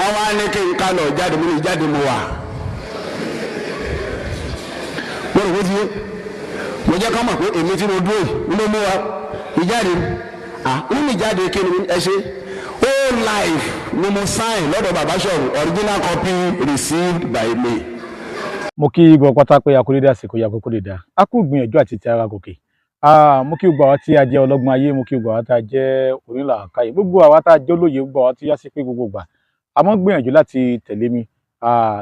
wọ́n wá ní kí n ká lọ jáde mo ní jáde mo wà mo rò wó ti yé mo jẹ́ ká mọ̀ pé èmi tí mo dúró yìí ló mú wa ìjáde ń ní jáde kí ni ẹ ṣe all life ni mo sign lọ́dọ̀ bàbá ṣọ̀rù original copy received by me. mo kí gbọ́ pátá pé akólédé àsìkò yà kókó lè dá a kú gbìyànjú àti ti ara gòkè mo kí gbogbo àwa tí a jẹ́ ọlọ́gbọ́n ayé mo kí gbogbo àwa tí a jẹ́ onílàákàyè gbogbo àwa tí a jẹ́ olóye gbogbo àwa tí yá sí pé gbogbo gbà a mọ́ gbìyànjú láti tẹ̀lé mi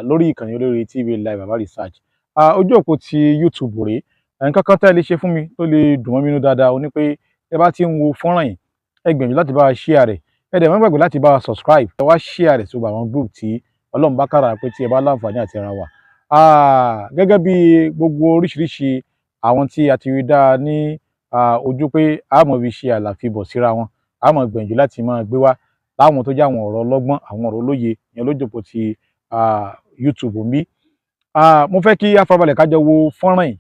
lórí ìkànnì olórí TV Live Baba Research ojú òpó ti YouTube rèé nǹkan kan tẹ́ lè ṣe fún mi tó lè dùn mọ́ mi nínú dáadáa ó ní pé ẹ bá ti ń wo fọ́nrán yìí ẹ gbìyànjú láti bá wa share rẹ̀ ẹ dẹ̀ má gbàgbé láti bá wa subscribe ẹ wá share rẹ̀ sí gbogbo àwọn group tí Ọlọ́run bá kára pé tí ẹ bá láǹfààní àti ara wa gẹ́gẹ́ bí gbogbo oríṣiríṣi àwọn tí a ti rí dá ní ojú pé a mọ̀ fi ṣe àlàfibọ̀ síra wọn a mọ̀ gbìyànjú láti máa gbé wá láwọn tó jẹ́ àwọn ọ̀rọ̀ ọlọ́gbọ́n àwọn ọ̀rọ̀ olóye ìyẹn lójúpọ̀ ti YouTube ń bí mo fẹ́ kí a farabalẹ̀ kájọ wo fọ́nrán yìí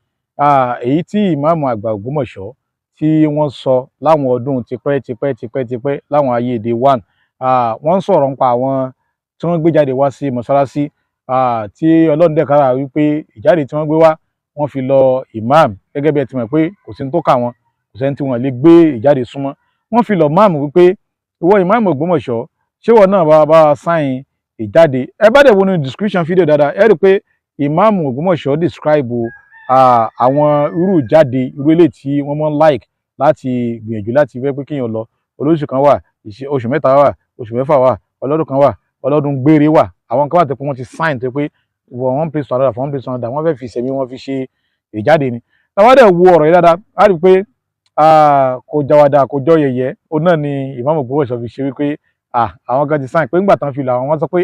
èyí tí ìmáàmù àgbà Ògbómọ̀ṣọ́ tí wọ́n sọ láwọn ọdún tipẹ́ láwọn ayé èdè one wọ́n ń sọ̀rọ̀ nípa àwọn tí wọ́n gbé jáde wá sí mọ́sálásí tí Ọlọ́run dẹ̀kára wípé ìjáde tí wọ́n gbé wá wọ́n fi lọ imam gẹ́gẹ́ bí ẹ ti mọ̀ pé kò sí ní tó kà wọ́n kò sẹ́ni tí wọ́n lè gbé ìjáde súnmọ́ wọ́n fi lọ imam wípé ìwọ imam Ògbómọ̀ṣọ́ ṣé wọ́n náà bá sáìn ìjáde ẹ bá dẹ̀ wo ní description video dáadáa ẹ rí i pé imam Ògbómọ̀ṣọ́ describe àwọn irú ìjáde irú ilé tí wọ́n mọ́ like láti gbìyànjú láti fẹ́ pé kéèyàn lọ olóṣù kan wà oṣù mẹ́ta wà oṣù mẹ́fà wà ọlọ́dún kan wà ọlọ́dún gbére wà àwọn kan wà tó pé wọ́n ti sign tó pé one place to another from one place to another wọ́n fẹ́ fi ìṣẹ̀mí wọn fi ṣe ìjáde ni táwọn dẹ̀ wo ọ̀rọ̀ yìí dáadáa á rí i pé kò jáwádà kò jọ yẹ̀yẹ́ òun náà ni Imam Ògbómọ̀ṣọ́ fi ṣe wípé àwọn kan ti sign pé ńgbà tán fi lọ àwọn wọn sọ pé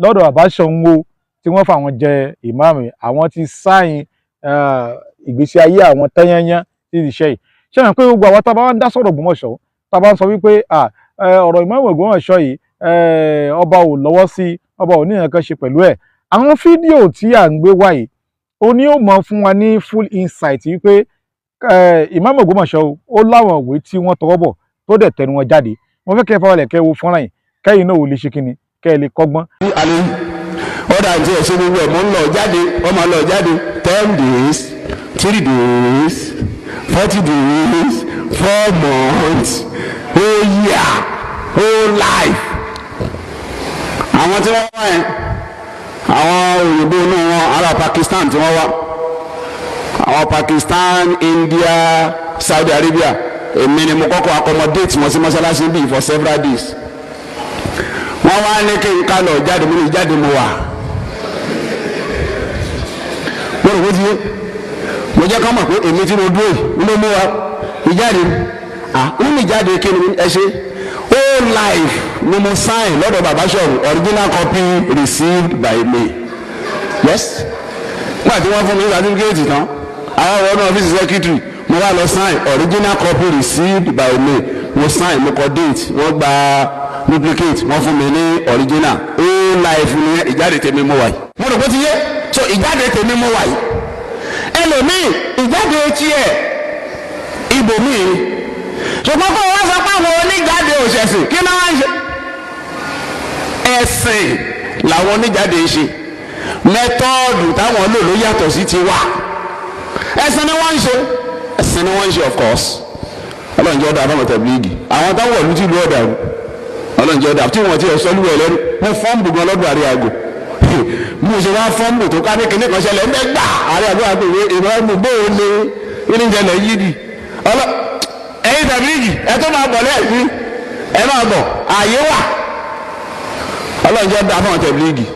lọ́dọ̀ Àbáṣọ̀ún tí wọ́n fà wọn jẹ ìmáàmù àwọn ti sign ìgbésí ayé àwọn tẹ́yẹ́yẹ́ sí iṣẹ́ yìí ṣé àwọn pé gbogbo àwọn tá a bá ń dá sọ̀rọ̀ Ògbómọ̀ṣọ́ tá a bá ń sọ wípé ọ̀rọ̀ Imam Ògbómọ̀ṣọ́ yìí ọba ò lọ́wọ́ sí ọba ò ní nǹkan ṣe pẹ̀lú ẹ̀ àwọn fídíò tí à ń gbé wá yìí ó ní ó mọ fún wa ní full insight wípé Imam Ògbómọ̀ṣọ́ ó láwọn ìwé tí wọ́n tọwọ́ bọ̀ tó dẹ̀ tẹnu wọn jáde wọ́n fẹ́ kẹ́ fọwọ́lẹ̀ kẹ́ wo fọ́nrán yìí kẹ́yìn náà ò lè ṣe kíni kẹ́ ẹ lè kọ́gbọ́n. ọ̀dà àti ẹ̀ṣẹ̀ gbogbo ẹ̀ mọ́ ń lọ jáde ọmọ lọ jáde 10 days 3 days 40 days 4 months whole year whole life. àwọn tí wọ́n wá yẹn àwọn òyìnbó inú wọn ará Pakistan tí wọ́n wá àwọn Pakistan India Saudi Arabia èmi ni mo kọ́kọ́ accommodate wọn sí mọ́ṣáláṣí bíi for several days wọ́n wá ní kí n ká lọ jáde mo ní jáde mo wà mo rò wó ti yé mo jẹ́ ká mọ̀ pé èmi tí mo dúró yìí ló mú wa ìjáde ń ní jáde kí ni ẹ ṣe all life ni mo sign lọ́dọ̀ bàbá ṣọ̀rù original copy received by me yes nígbà tí wọ́n fún mi certificate tán àwọn ọ̀rọ̀ náà ọ́fíìsì secretary mo wá lọ sign original copy received by me mo sign mo kọ date wọ́n gba duplicate wọ́n fún mi ní original all life ni ìjáde tèmi mo wà yìí mo rò bó ti yé so ìjáde tèmi mo wà yìí ẹlòmíì ìjáde tiẹ̀ ibòmíì ṣùgbọ́n kó wọ́n sọ pé àwọn oníjáde òṣèṣìn kí náà wá ń ṣe ẹ̀sìn làwọn oníjáde ń ṣe mẹ́tọ́ọ̀dù táwọn lò ló yàtọ̀ sí ti wà ẹ̀sìn ni wọ́n ń ṣe ẹ̀sìn ni wọ́n ń ṣe of course ọlọ́run jẹ́ ọ̀dà àbámọ̀ tẹ̀blíìgì àwọn táwọn ìlú tí ìlú ọ̀dà rú ọlọ́run jẹ́ ọ̀dà tí wọ́n ti ẹ̀sọ́ lúwẹ̀ lẹ́nu mo fọ́ǹbù gan lọ́dún àrí àgò mo ṣe wá fọ́ǹbù tó ká ní kinní kan ṣẹlẹ̀ mẹ́gbà àrí àgò àgbò ìrọ̀lù bóun ní ìrìnjẹlẹ̀ yìí di ẹ̀yin tẹ̀blíìgì ẹ tó máa bọ̀ lẹ́ẹ̀sí ẹ máa bọ̀ ààyè wà ọlọ́run jẹ́ ọ̀dà àbámọ̀ tẹ̀blíìgì